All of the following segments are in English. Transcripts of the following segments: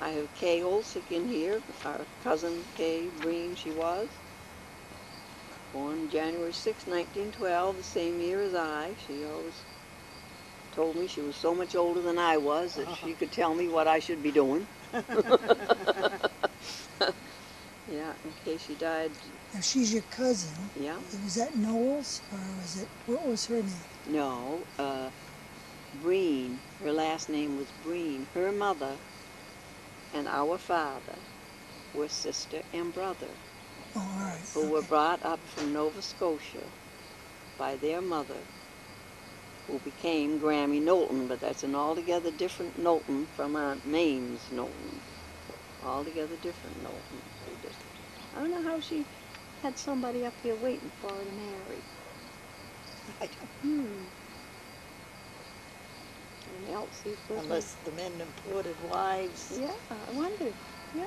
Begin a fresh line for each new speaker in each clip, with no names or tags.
I have Kay Olsick in here, our cousin Kay Breen, she was. Born January 6, 1912, the same year as I. She always told me she was so much older than I was that she could tell me what I should be doing. Yeah, in case she died.
Now she's your cousin.
Yeah.
Was that Knowles, or was it, what was her name?
No, Breen. Her last name was Breen. Her mother and our father were sister and brother,
Oh, all right.
who were brought up from Nova Scotia by their mother, who became Grammy Knowlton, but that's an altogether different Knowlton from Aunt Maine's Knowlton. Altogether different Knowlton. I don't know how she had somebody up here waiting for her to marry.
I don't,
And Elsie was
unless the men imported wives.
Yeah, I wonder. Yeah.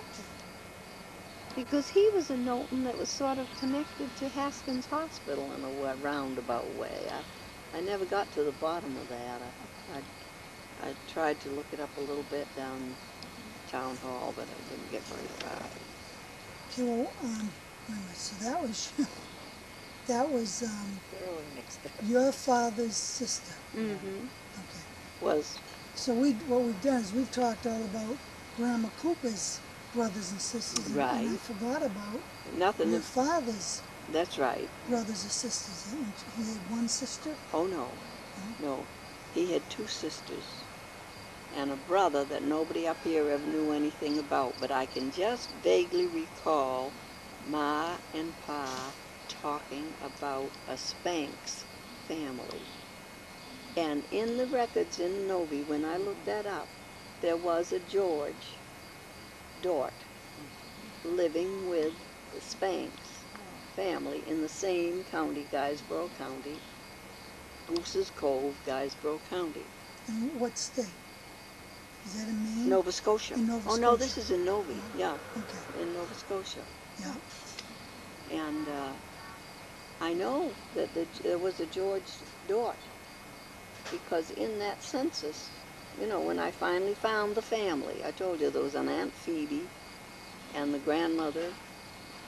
Because he was a Knowlton that was sort of connected to Haskins Hospital in a roundabout way. I never got to the bottom of that. I tried to look it up a little bit down Town Hall, but I didn't get very far.
Okay, well, wait a minute, so that was, that was
Thoroughly mixed up.
your father's sister.
Mm-hmm.
Okay.
Was,
So what we've done is we've talked all about Grandma Cooper's brothers and sisters. And I
Right.
forgot about
nothing.
your father's
That's right.
brothers and sisters. He had one sister?
Oh, no. No. He had two sisters and a brother that nobody up here ever knew anything about, but I can just vaguely recall Ma and Pa talking about a Spanks family. And in the records in Novi, when I looked that up, there was a George Dort living with the Spanks family in the same county, Guysborough County, Goose's Cove, Guysborough County.
In what state? Is that in Maine?
Nova Scotia.
In Nova
Oh, no,
Scotia.
this is in Novi, yeah,
Okay,
in Nova Scotia.
yeah.
And I know that there was a George Dort, because in that census, you know, when I finally found the family, I told you there was an Aunt Phoebe and the grandmother,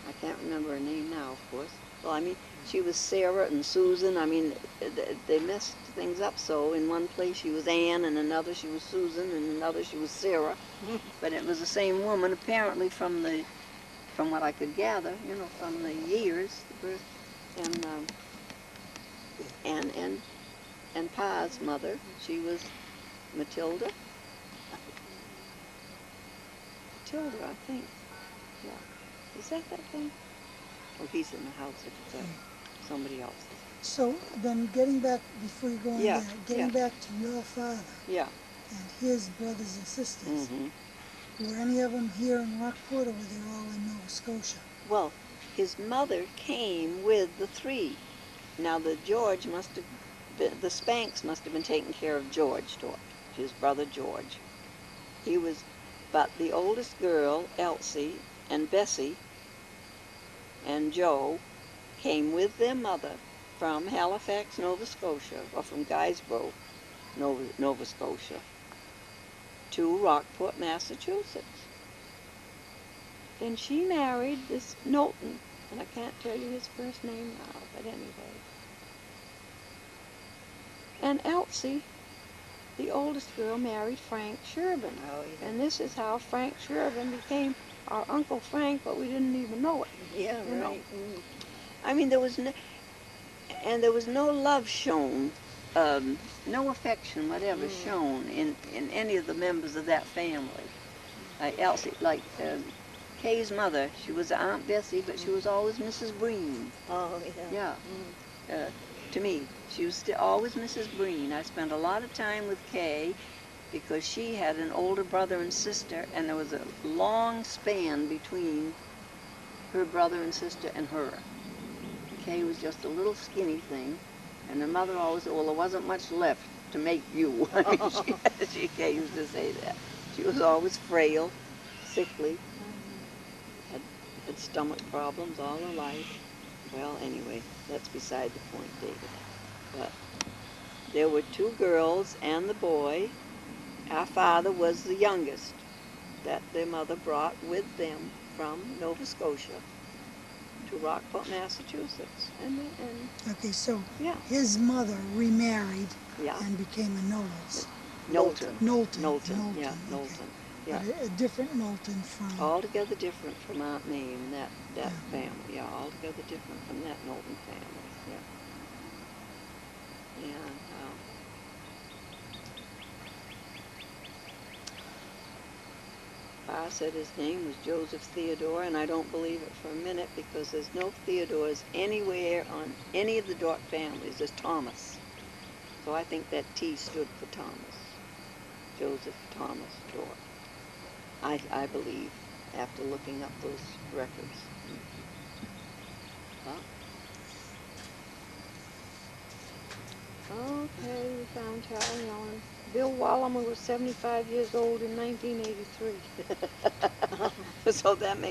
I can't remember her name now, of course. Well, I mean, she was Sarah and Susan. I mean, they messed things up so. In one place she was Anne, and another she was Susan, and another she was Sarah. But it was the same woman, apparently, from what I could gather, you know, from the years, the birth, and Pa's mother, she was Matilda. Matilda, I think. Yeah. Is that thing? Oh, he's in the house if it's somebody else's.
So then getting back, before you go on
Yeah,
that, getting
yeah.
back to your father
Yeah.
and his brothers and sisters,
Mm-hmm.
were any of them here in Rockport, or were they all in Nova Scotia?
Well, his mother came with the three. Now the Spanks must have been taking care of George Dort, his brother George. But the oldest girl, Elsie, and Bessie, and Joe came with their mother from Halifax, Nova Scotia, or from Guysborough, Nova Scotia, to Rockport, Massachusetts. Then she married this Knowlton, and I can't tell you his first name now, but anyway. And Elsie, the oldest girl, married Frank Shervin.
Oh, yeah.
And this is how Frank Shervin became our Uncle Frank, but we didn't even know it.
Yeah,
You know.
right.
I mean, there was no love shown, no affection whatever shown in any of the members of that family. Elsie, Kay's mother, she was Aunt Bessie, but she was always Mrs. Breen.
Oh, yeah.
Yeah. To me, she was always Mrs. Breen. I spent a lot of time with Kay because she had an older brother and sister, and there was a long span between her brother and sister and her. Kay was just a little skinny thing, and her mother always said, well, there wasn't much left to make you. I mean, Kay used to say that. She was always frail, sickly, had stomach problems all her life. Well, anyway, that's beside the point, David. But there were two girls and the boy. Our father was the youngest. that their mother brought with them from Nova Scotia to Rockport, Massachusetts. And
Okay, so
yeah,
his mother remarried
yeah.
and became a Knowles.
Knowlton.
Knowlton.
Knowlton, yeah,
Okay.
Knowlton. Yeah.
But a different Knowlton from...
Altogether different from Aunt Mame and that
Yeah.
family. Yeah, altogether different from that Knowlton family. Yeah. And Pa said his name was Joseph Theodore, and I don't believe it for a minute because there's no Theodores anywhere on any of the Dort families. There's Thomas. So I think that T stood for Thomas. Joseph Thomas Dort. I believe, after looking up those records. Well, okay, we found Charlie Ellen. Bill Wallamer was 75 years old in 1983. So that makes